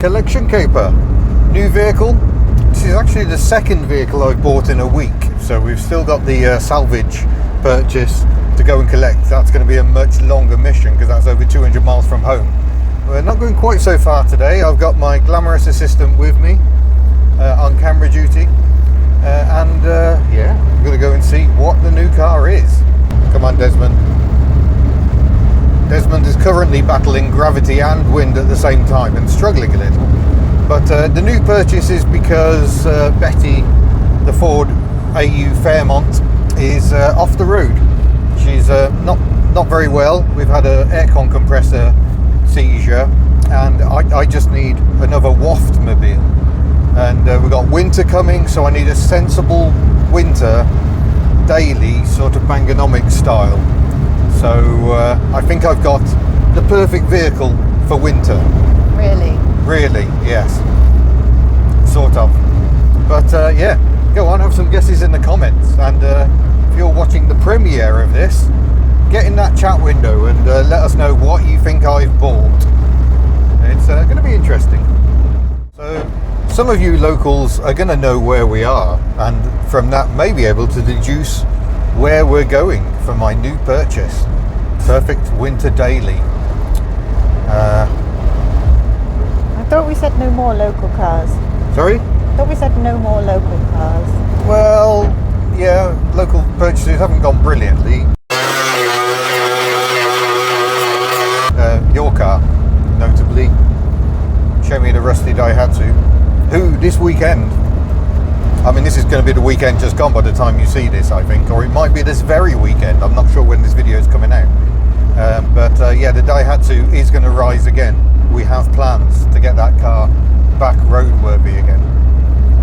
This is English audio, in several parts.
Collection caper, new vehicle. This is actually the second vehicle I've bought in a week, so we've still got the salvage purchase to go and collect. That's going to be a much longer mission because that's over 200 miles from home. We're not going quite so far today. I've got my glamorous assistant with me on camera duty, and yeah, I'm going to go and see what the new car is. Come on, Desmond. Desmond is currently battling gravity and wind at the same time and struggling a little. But the new purchase is because Betty, the Ford AU Fairmont, is off the road. She's not very well. We've had an aircon compressor seizure, and I just need another waft mobile. And we've got winter coming, so I need a sensible winter daily sort of Bangonomic style. So I think I've got the perfect vehicle for winter. Really? Really, yes. Sort of. But yeah, go on, have some guesses in the comments. And if you're watching the premiere of this, get in that chat window and let us know what you think I've bought. It's going to be interesting. So some of you locals are going to know where we are, and from that may be able to deduce where we're going for my new purchase. Perfect winter daily. I thought we said no more local cars. Sorry? I thought we said no more local cars. Well, yeah, local purchases haven't gone brilliantly. Your car, notably. Show me the rusty Daihatsu. Who, this weekend, I mean, this is going to be the weekend just gone by the time you see this, I think, or it might be this very weekend. I'm not sure when this video is coming out. But yeah, the Daihatsu is going to rise again. We have plans to get that car back roadworthy again.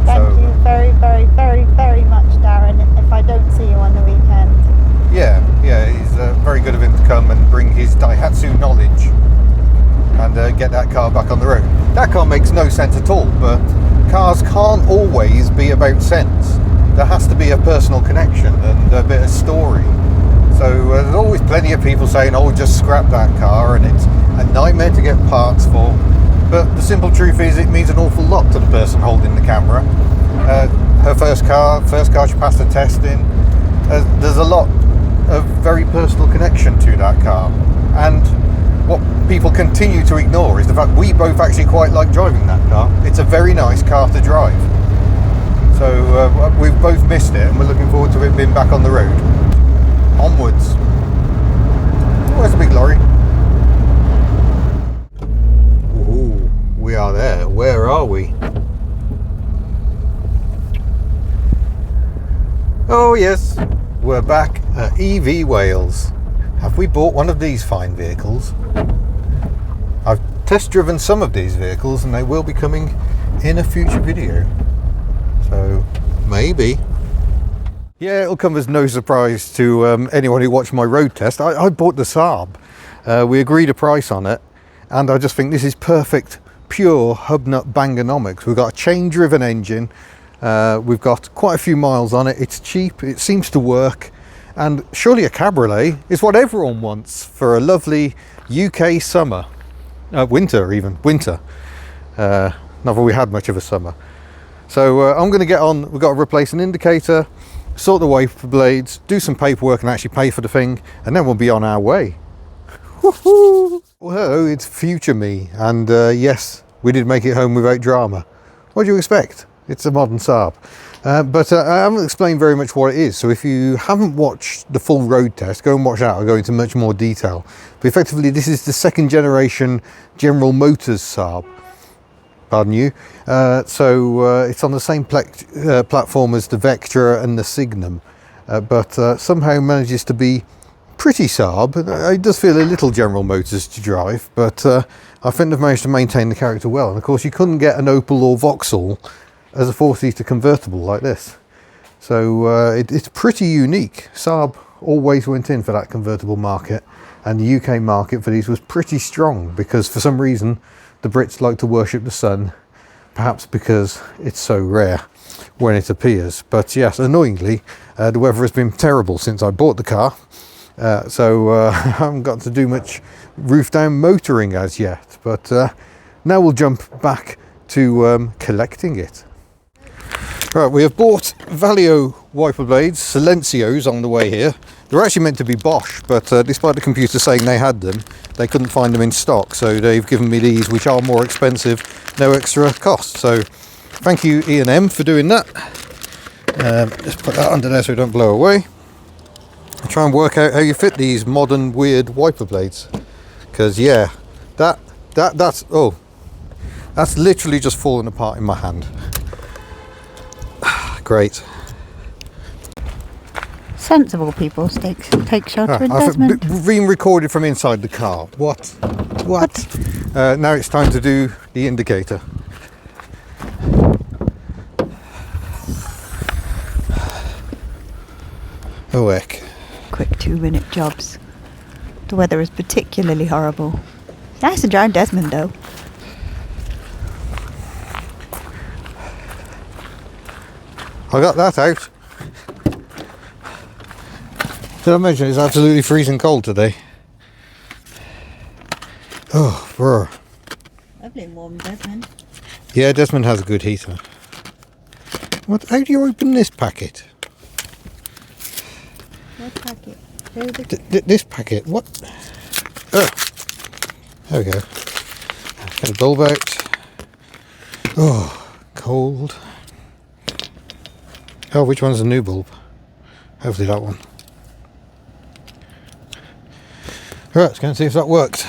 Thank you very, very, very, very much, Darren, if I don't see you on the weekend. Yeah, it's very good of him to come and bring his Daihatsu knowledge and get that car back on the road. That car makes no sense at all, but cars can't always be about sense. There has to be a personal connection and a bit of story. So there's always plenty of people saying, oh, just scrap that car, and it's a nightmare to get parts for. But the simple truth is it means an awful lot to the person holding the camera. Her first car she passed the testing. There's a lot of very personal connection to that car. And what people continue to ignore is the fact we both actually quite like driving that car. It's a very nice car to drive. So we've both missed it, and we're looking forward to it being back on the road. Onwards. Oh, there's a big lorry. Ooh, we are there. Where are we? Oh yes, we're back at EV Wales. Have we bought one of these fine vehicles? I've test driven some of these vehicles, and they will be coming in a future video. So maybe. Yeah, it'll come as no surprise to anyone who watched my road test. I bought the Saab. We agreed a price on it, and I just think this is perfect, pure hub-nut Bangonomics. We've got a chain-driven engine. We've got quite a few miles on it. It's cheap. It seems to work. And surely a cabriolet is what everyone wants for a lovely UK summer. Winter even. Winter. Not that we had much of a summer. So I'm going to get on. We've got to replace an indicator, sort the wiper blades, do some paperwork and actually pay for the thing, and then we'll be on our way. Woohoo! Well, it's future me, and yes, we did make it home without drama. What do you expect? It's a modern Saab. But I haven't explained very much what it is, so if you haven't watched the full road test, go and watch that. I'll go into much more detail. But effectively, this is the second generation General Motors Saab. Pardon you. So it's on the same platform as the Vectra and the Signum, but somehow manages to be pretty Saab. It does feel a little General Motors to drive, but I think they've managed to maintain the character well. And of course, you couldn't get an Opel or Vauxhall as a four-seater convertible like this. So it's pretty unique. Saab always went in for that convertible market, and the UK market for these was pretty strong because for some reason the Brits like to worship the sun, perhaps because it's so rare when it appears. But yes, annoyingly, the weather has been terrible since I bought the car, so I haven't got to do much roof down motoring as yet. But Now we'll jump back to collecting it. Right, we have bought Valio wiper blades, Silencios, on the way here. They're actually meant to be Bosch, but despite the computer saying they had them, they couldn't find them in stock, so they've given me these, which are more expensive, no extra cost. So thank you E&M for doing that. Just put that under there so it don't blow away. I'll try and work out how you fit these modern weird wiper blades, because yeah, that's literally just fallen apart in my hand. Great. Sensible people take shelter in I've Desmond. been recorded from inside the car. What? Now it's time to do the indicator. Oh heck. Quick 2-minute jobs. The weather is particularly horrible. It's nice and dry in Desmond though. I got that out. Did I mention it's absolutely freezing cold today? Oh, brr. Lovely and warm, Desmond. Yeah, Desmond has a good heater. What? How do you open this packet? What packet? This packet? What? Oh, there we go. Get a bulb out. Oh, cold. Oh, which one's the new bulb? Hopefully that one. Right, let's go and see if that worked.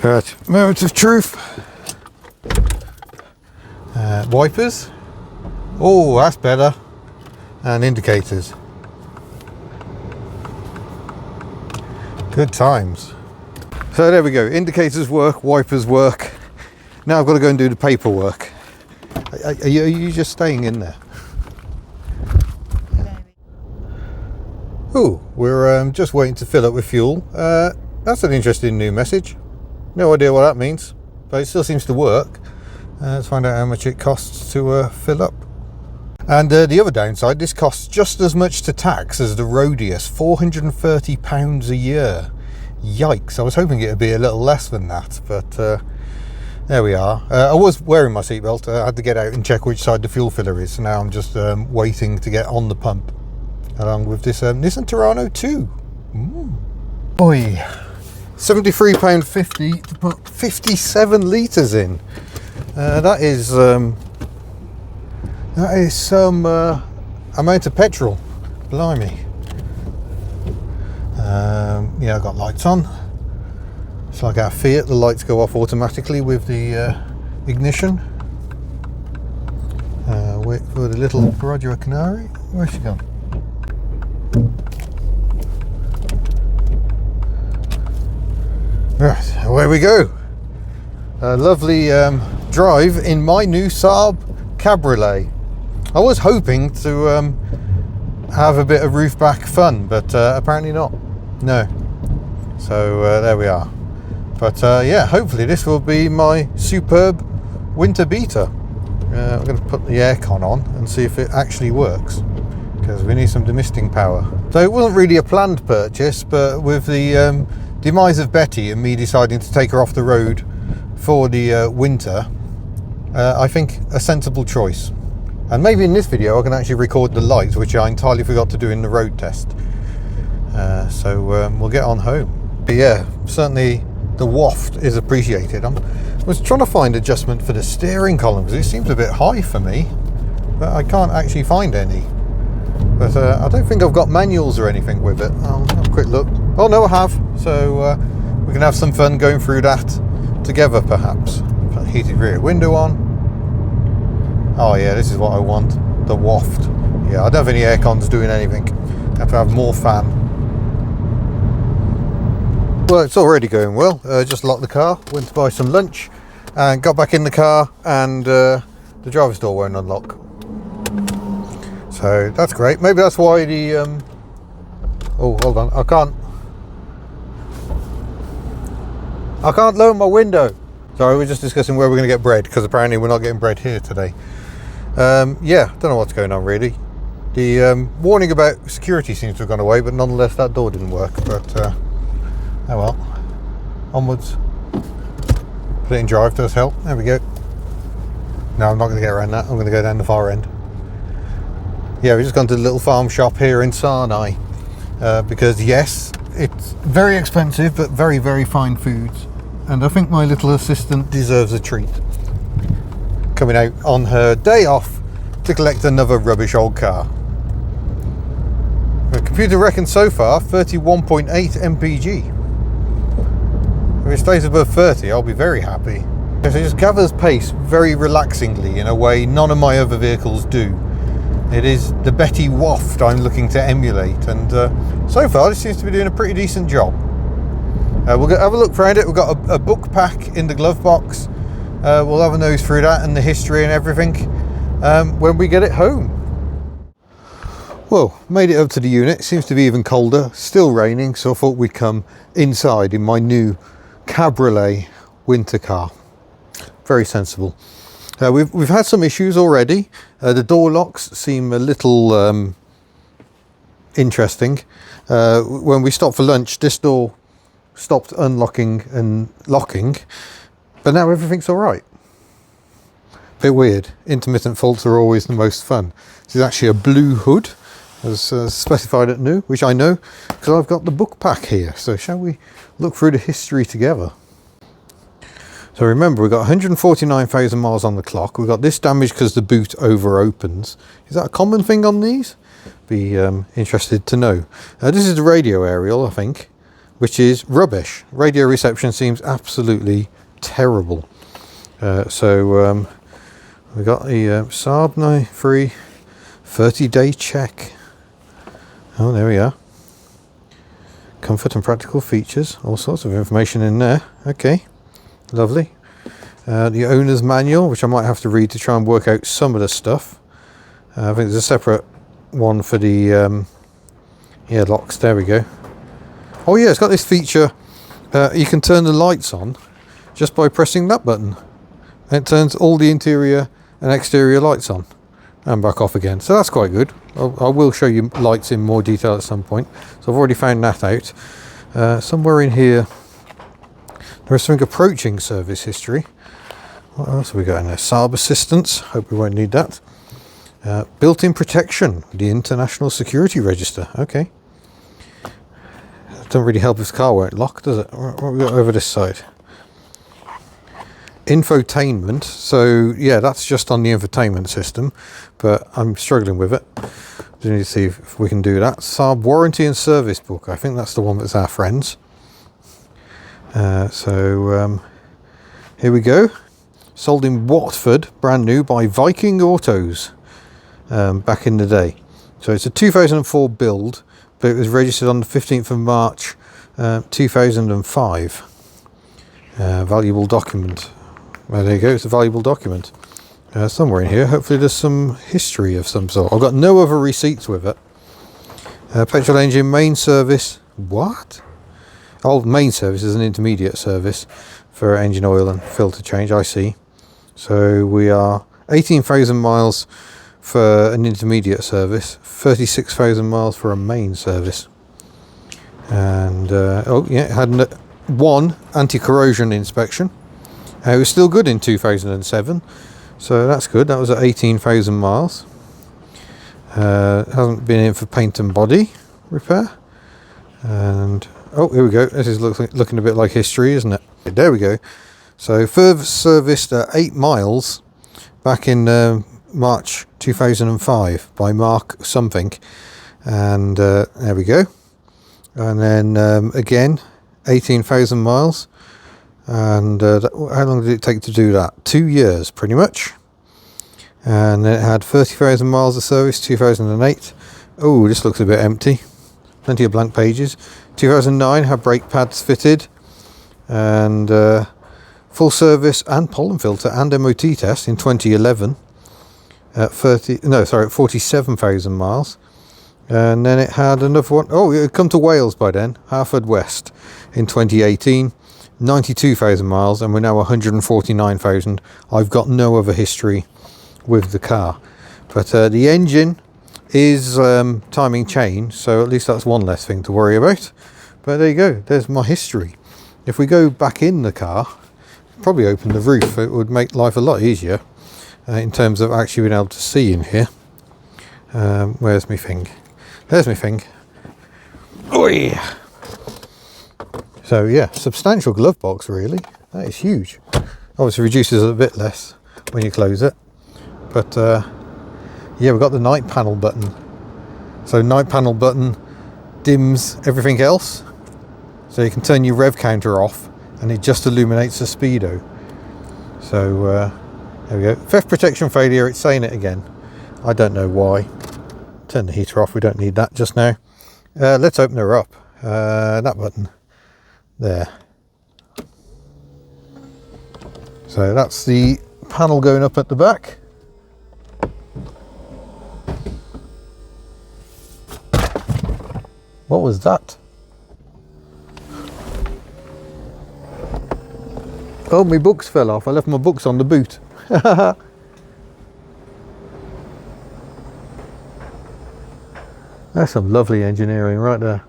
Right, moment of truth. Wipers. Oh, that's better. And indicators. Good times. So there we go. Indicators work, wipers work. Now I've got to go and do the paperwork. Are you just staying in there? Oh, we're just waiting to fill up with fuel. That's an interesting new message. No idea what that means, but it still seems to work. Let's find out how much it costs to fill up. And the other downside, this costs just as much to tax as the Rodius, £430 a year. Yikes, I was hoping it would be a little less than that, but there we are. I was wearing my seatbelt. I had to get out and check which side the fuel filler is, so now I'm just waiting to get on the pump along with this Nissan Terrano 2. Oi, £73.50 to put 57 litres in. That is some amount of petrol. Blimey. Yeah, I've got lights on. It's like our Fiat, the lights go off automatically with the ignition. Wait for the little Roger Canary. Where's she gone? Right, away we go. A lovely drive in my new Saab Cabriolet. I was hoping to have a bit of roof back fun, but apparently not. No. So there we are. But yeah, hopefully this will be my superb winter beater. I'm going to put the aircon on and see if it actually works, because we need some demisting power. So it wasn't really a planned purchase, but with the demise of Betty and me deciding to take her off the road for the winter, I think a sensible choice. And maybe in this video I can actually record the lights, which I entirely forgot to do in the road test. So we'll get on home. But yeah, certainly the waft is appreciated. I was trying to find adjustment for the steering column because it seems a bit high for me, but I can't actually find any. But I don't think I've got manuals or anything with it. I'll have a quick look. Oh no, I have. So we can have some fun going through that together perhaps. Put the heated rear window on. Oh yeah, this is what I want. The waft. Yeah, I don't think the aircon's doing anything. I have to have more fan. Well, it's already going well. Just locked the car, went to buy some lunch, and got back in the car, and the driver's door won't unlock. So that's great. Maybe that's why the oh, hold on, I can't lower my window. Sorry, we're just discussing where we're going to get bread, because apparently we're not getting bread here today. Yeah, don't know what's going on really. The warning about security seems to have gone away, but nonetheless that door didn't work. But oh well, onwards. Put it in drive does help. There we go. No, I'm not going to get around that. I'm going to go down the far end. Yeah, we've just gone to the little farm shop here in Sarnai because yes, it's very expensive but very, very fine foods, and I think my little assistant deserves a treat. Coming out on her day off to collect another rubbish old car. The computer reckons so far 31.8 mpg. If it stays above 30, I'll be very happy. It just gathers pace very relaxingly in a way none of my other vehicles do. It is the Betty Waft I'm looking to emulate, and so far it seems to be doing a pretty decent job. We'll have a look around it. We've got a book pack in the glove box. We'll have a nose through that and the history and everything when we get it home. Well, made it up to the unit. Seems to be even colder. Still raining, so I thought we'd come inside in my new Cabriolet winter car. Very sensible. We've had some issues already. The door locks seem a little interesting. When we stopped for lunch, this door stopped unlocking and locking, but now everything's all right. Bit weird. Intermittent faults are always the most fun. This is actually a blue hood, as specified at new, which I know because I've got the book pack here. So shall we look through the history together? So remember, we've got 149,000 miles on the clock. We've got this damage because the boot over opens. Is that a common thing on these? Be interested to know. This is the radio aerial, I think, which is rubbish. Radio reception seems absolutely terrible. So we've got the Saab 93 30-day check. Oh, there we are. Comfort and practical features. All sorts of information in there. Okay. Lovely. The owner's manual, which I might have to read to try and work out some of the stuff. I think there's a separate one for the locks. There we go. Oh yeah, it's got this feature. You can turn the lights on just by pressing that button. It turns all the interior and exterior lights on and back off again. So that's quite good. I will show you lights in more detail at some point. So I've already found that out. Somewhere in here there's something approaching service history. What else have we got in there? Saab assistance. Hope we won't need that. Built-in protection. The International Security Register. Okay. Doesn't really help if the car won't lock, does it? What have we got over this side? Infotainment. So yeah, that's just on the infotainment system, but I'm struggling with it. We need to see if we can do that. Saab warranty and service book. I think that's the one that's our friends. Here we go. Sold in Watford, brand new by Viking Autos back in the day. So it's a 2004 build, but it was registered on the 15th of March 2005. Valuable document. Well, there you go, it's a valuable document. Somewhere in here, hopefully there's some history of some sort. I've got no other receipts with it. Petrol engine, main service. What? Oh, main service is an intermediate service for engine oil and filter change, I see. So we are 18,000 miles for an intermediate service, 36,000 miles for a main service. And, oh yeah, it had one anti-corrosion inspection. It was still good in 2007, so that's good. That was at 18,000 miles. Hasn't been in for paint and body repair. And oh, here we go. This is looking a bit like history, isn't it? There we go. So further serviced at 8 miles back in March 2005 by Mark something. And there we go. And then again, 18,000 miles. And how long did it take to do that? 2 years, pretty much. And then it had 30,000 miles of service, 2008. Oh, this looks a bit empty. Plenty of blank pages. 2009 had brake pads fitted, and full service and pollen filter and MOT test in 2011 at 47,000 miles. And then it had another one. Oh, it had come to Wales by then, Harford West in 2018, 92,000 miles, and we're now 149,000. I've got no other history with the car, but the engine is timing chain, so at least that's one less thing to worry about. But there you go, there's my history. If we go back in the car, probably open the roof, it would make life a lot easier in terms of actually being able to see in here. Where's my thing? There's my thing. Oh yeah. So yeah, substantial glove box really. That is huge. Obviously reduces a bit less when you close it. But yeah, we've got the night panel button. So night panel button dims everything else. So you can turn your rev counter off and it just illuminates the speedo. So there we go. Theft protection failure, it's saying it again. I don't know why. Turn the heater off, we don't need that just now. Let's open her up. That button. There. So that's the panel going up at the back. What was that? Oh, my books fell off. I left my books on the boot. That's some lovely engineering right there.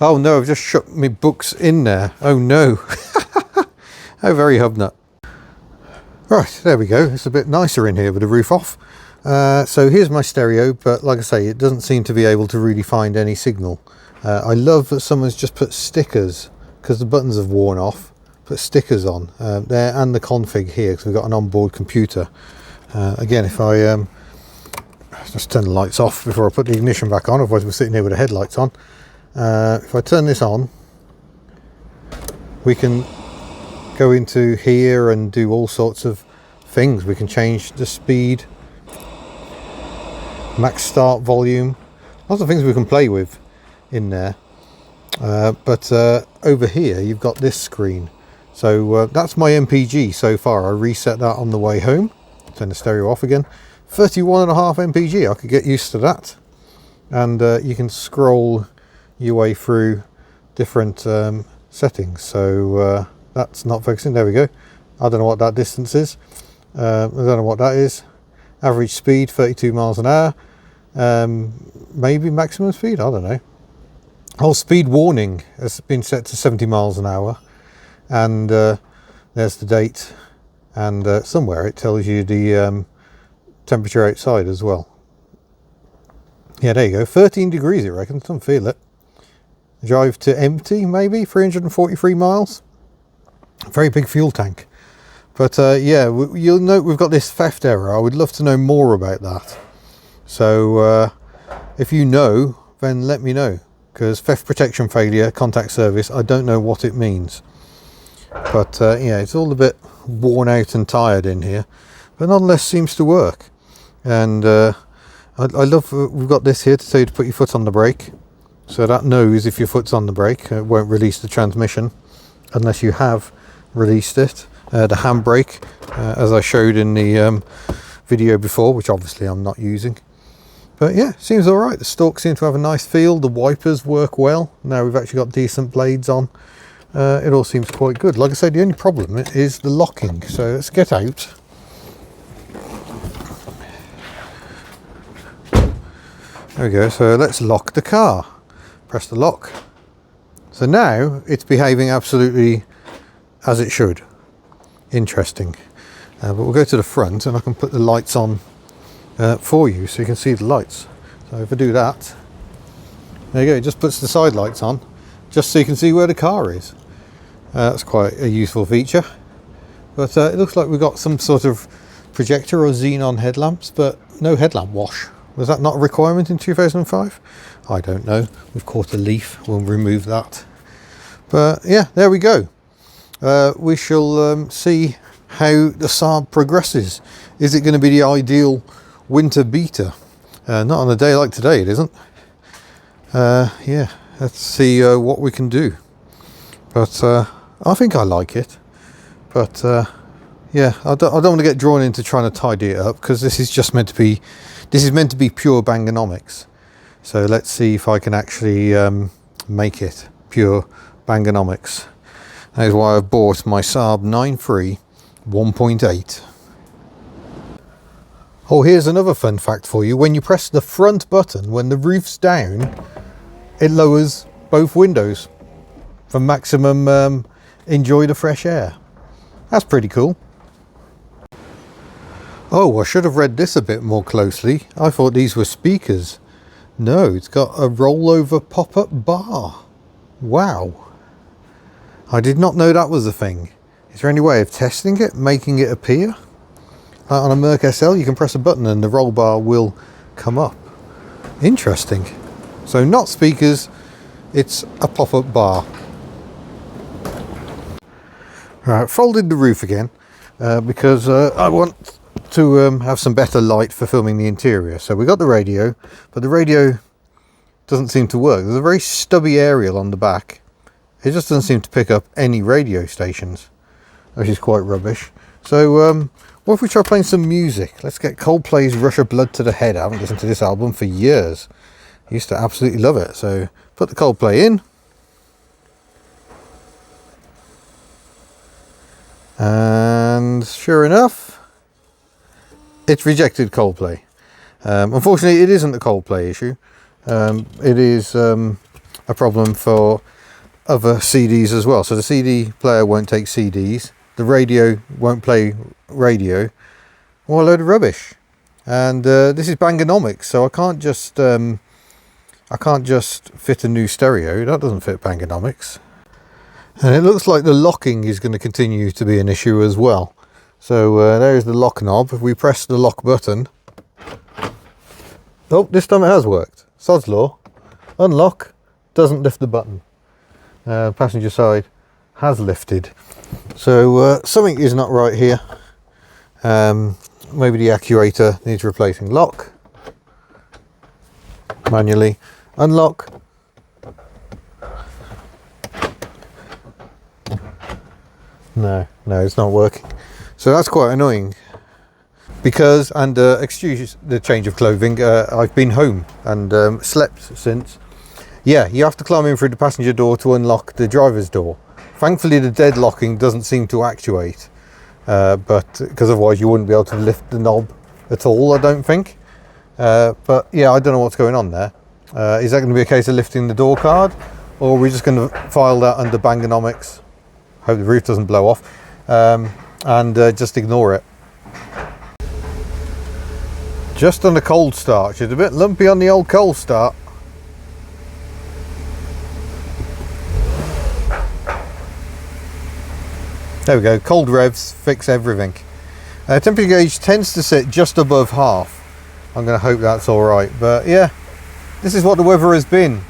Oh no, I've just shut my books in there. Oh no. How very hubnut. Right, there we go. It's a bit nicer in here with the roof off. So here's my stereo, but like I say, it doesn't seem to be able to really find any signal. I love that someone's just put stickers, because the buttons have worn off, put stickers on there and the config here, because we've got an onboard computer. Again, if I just turn the lights off before I put the ignition back on, otherwise we're sitting here with the headlights on. If I turn this on, we can go into here and do all sorts of things. We can change the speed, max start volume, lots of things we can play with in there. But over here you've got this screen. So that's my MPG so far. I reset that on the way home. Turn the stereo off again. 31.5 MPG, I could get used to that. And you can scroll your way through different settings. So that's not focusing. There we go. I don't know what that distance is. I don't know what that is. Average speed 32 miles an hour. Maybe maximum speed, I don't know. Whole speed warning has been set to 70 miles an hour. And there's the date. And somewhere it tells you the temperature outside as well. Yeah, there you go. 13 degrees, it reckons. Don't feel it. Drive to empty, maybe 343 miles. Very big fuel tank. But yeah, you'll note we've got this theft error. I would love to know more about that. So if you know, then let me know. Because theft protection failure, contact service, I don't know what it means. But yeah, it's all a bit worn out and tired in here. But nonetheless seems to work. And I love, we've got this here to tell you to put your foot on the brake. So that knows if your foot's on the brake, it won't release the transmission unless you have released it. The handbrake, as I showed in the video before, which obviously I'm not using. But yeah, seems all right. The stalks seem to have a nice feel. The wipers work well. Now we've actually got decent blades on. It all seems quite good. Like I said, the only problem is the locking. So let's get out. There we go. So let's lock the car. Press the lock. So now it's behaving absolutely as it should. Interesting. But we'll go to the front and I can put the lights on for you so you can see the lights. So if I do that, there you go, it just puts the side lights on just so you can see where the car is. That's quite a useful feature. But it looks like we've got some sort of projector or xenon headlamps, but no headlamp wash. Was that not a requirement in 2005? I don't know. We've caught a leaf, we'll remove that. But yeah, there we go. We shall see how the Saab progresses. Is it going to be the ideal winter beater? Not on a day like today, it isn't. Yeah, let's see what we can do. But I think I like it. But yeah, I don't want to get drawn into trying to tidy it up, because this is just meant to be, this is meant to be pure Bangonomics. So let's see if I can actually make it pure Bangonomics. That is why I've bought my Saab 9.3 1.8. Oh, here's another fun fact for you. When you press the front button, when the roof's down, it lowers both windows for maximum enjoy the fresh air. That's pretty cool. Oh, I should have read this a bit more closely. I thought these were speakers. No, it's got a rollover pop-up bar. Wow. I did not know that was a thing. Is there any way of testing it, making it appear? Like on a Merc SL, you can press a button and the roll bar will come up. Interesting. So not speakers, it's a pop-up bar. Right, folded the roof again because I want to have some better light for filming the interior. So we got the radio, but the radio doesn't seem to work. There's a very stubby aerial on the back. It just doesn't seem to pick up any radio stations, which is quite rubbish. So what if we try playing some music? Let's get Coldplay's Rush of Blood to the Head. I haven't listened to this album for years. I used to absolutely love it. So put the Coldplay in. And sure enough, it's rejected Coldplay. Unfortunately, it isn't a Coldplay issue. It is a problem for other CDs as well. So the CD player won't take CDs. The radio won't play radio. What a load of rubbish. And this is Bang-O-Nomics, so I can't just fit a new stereo. That doesn't fit Bang-O-Nomics. And it looks like the locking is going to continue to be an issue as well. So there's the lock knob. If we press the lock button, oh, this time it has worked. Sod's law. Unlock, doesn't lift the button. Passenger side has lifted. So something is not right here. Maybe the actuator needs replacing. Lock, manually, unlock. No, it's not working. So that's quite annoying. Because, and excuse the change of clothing, I've been home and slept since. Yeah, you have to climb in through the passenger door to unlock the driver's door. Thankfully the dead locking doesn't seem to actuate, but because otherwise you wouldn't be able to lift the knob at all, I don't think. But yeah, I don't know what's going on there. Is that going to be a case of lifting the door card, or are we just going to file that under Bang-O-Nomics? Hope the roof doesn't blow off, and just ignore it. Just on the cold start. She's a bit lumpy on the old cold start. There we go, cold revs fix everything. Temperature gauge tends to sit just above half. I'm going to hope that's alright, but yeah, this is what the weather has been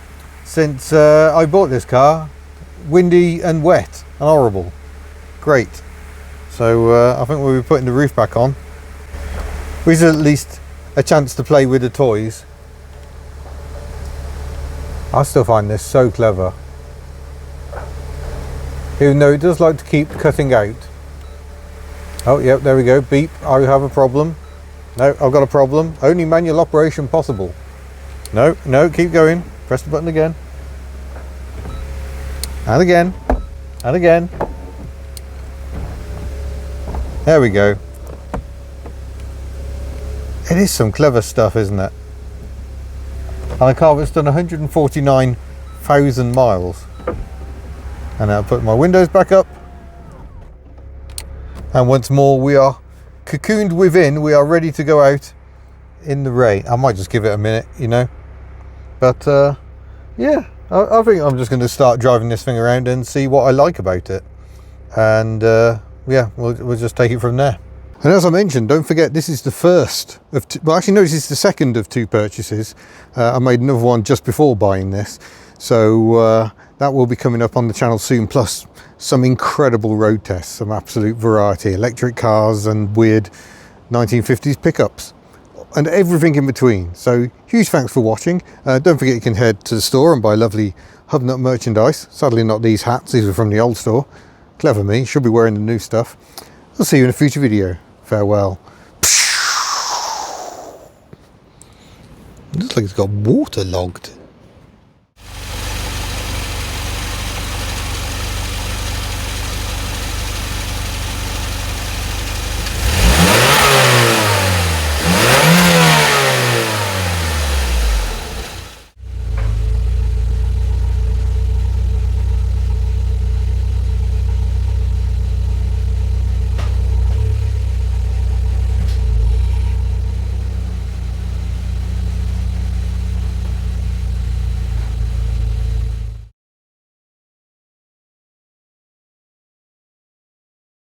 since I bought this car. Windy and wet and horrible. Great. So I think we'll be putting the roof back on. Which is at least a chance to play with the toys. I still find this so clever. Even though it does like to keep cutting out. Oh, yep, there we go. Beep, I have a problem. No, I've got a problem. Only manual operation possible. No, keep going. Press the button again. And again. And again. There we go. It is some clever stuff, isn't it? And a car that's done 149,000 miles. And I'll put my windows back up. And once more we are cocooned within. We are ready to go out in the rain. I might just give it a minute, you know. But yeah, I think I'm just going to start driving this thing around and see what I like about it. And yeah, we'll just take it from there. And as I mentioned, don't forget this is the first of two, well actually no, this is the second of two purchases. I made another one just before buying this. So that will be coming up on the channel soon, plus some incredible road tests, some absolute variety, electric cars and weird 1950s pickups and everything in between. So huge thanks for watching. Don't forget you can head to the store and buy lovely Hub Nut merchandise. Sadly not these hats, these are from the old store. Clever me, should be wearing the new stuff. I'll see you in a future video. Farewell. It looks like it's got waterlogged.